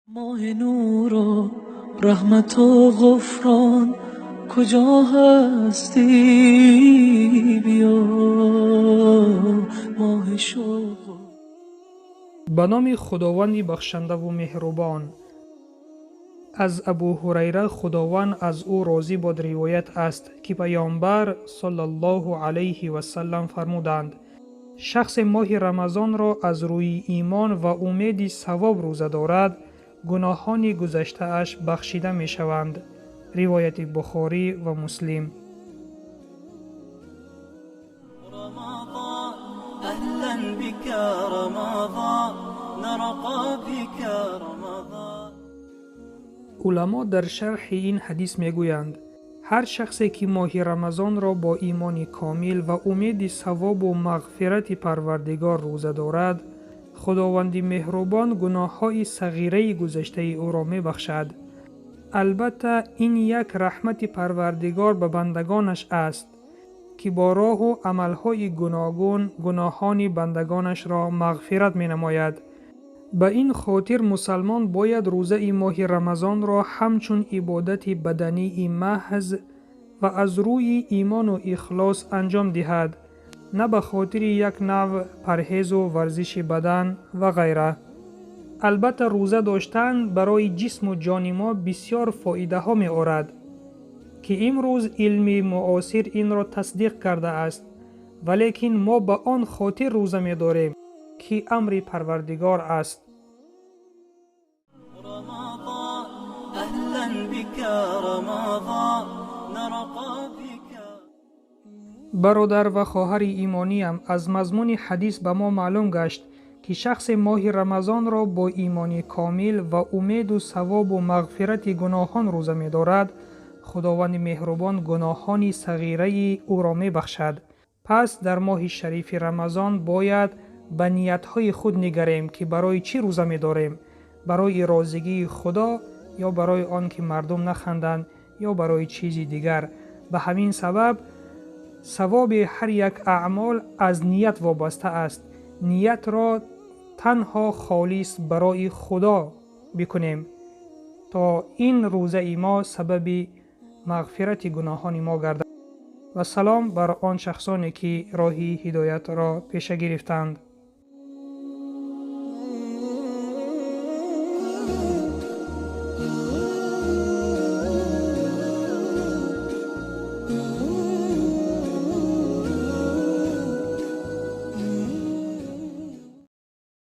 ماه نور و رحمت و غفران کجا هستی؟ بیا ماه شوق. به نام خداوند بخشنده و مهربان. از ابو هریره خداوند از او راضی باد روایت است که پیامبر صلی الله علیه و سلم فرمودند: شخص ماه رمضان را از روی ایمان و امید ثواب روزه دارد، گناهان گذشته اش بخشیده می شوند. روایت بخاری و مسلم. رمضان أهلا بك رمضان نرقى بك رمضان. علما در شرح این حدیث می گویند هر شخصی که ماه رمضان را با ایمان کامل و امید ثواب و مغفرت پروردگار روزه دارد، خداوند مهربان گناه‌های صغیره گذشته او را می بخشد. البته این یک رحمت پروردگار به بندگانش است که با راه و عملهای گوناگون گناهان بندگانش را مغفرت می نماید. به این خاطر مسلمان باید روزه ماه رمضان را همچون عبادت بدنی محض و از روی ایمان و اخلاص انجام دهد، نه به خاطر یک نوع پرهیز و ورزش بدن و غیره. البته روزه داشتن برای جسم و جان ما بسیار فایده ها می آورد که امروز علم معاصر این را تصدیق کرده است، ولیکن ما به آن خاطر روزه می داریم که امر پروردگار است. رمضان أهلا بك رمضان نرقى بك. برادر و خواهر ایمانیم، از مضمون حدیث به ما معلوم گشت که شخص ماه رمضان را با ایمان کامل و امید و ثواب و مغفرت گناهان روزه می دارد، خداوند مهربان گناهان صغیره او را می بخشد. پس در ماه شریف رمضان باید به نیتهای خود نگریم که برای چی روزه می داریم؟ برای راضیگی خدا یا برای آن که مردم نخندند یا برای چیزی دیگر؟ به همین سبب ثواب هر یک اعمال از نیت وابسته است. نیت را تنها خالص برای خدا بکنیم تا این روزه ما سبب مغفرت گناهان ما گردد. و سلام بر آن شخصانی که راه هدایت را پیش گرفتند.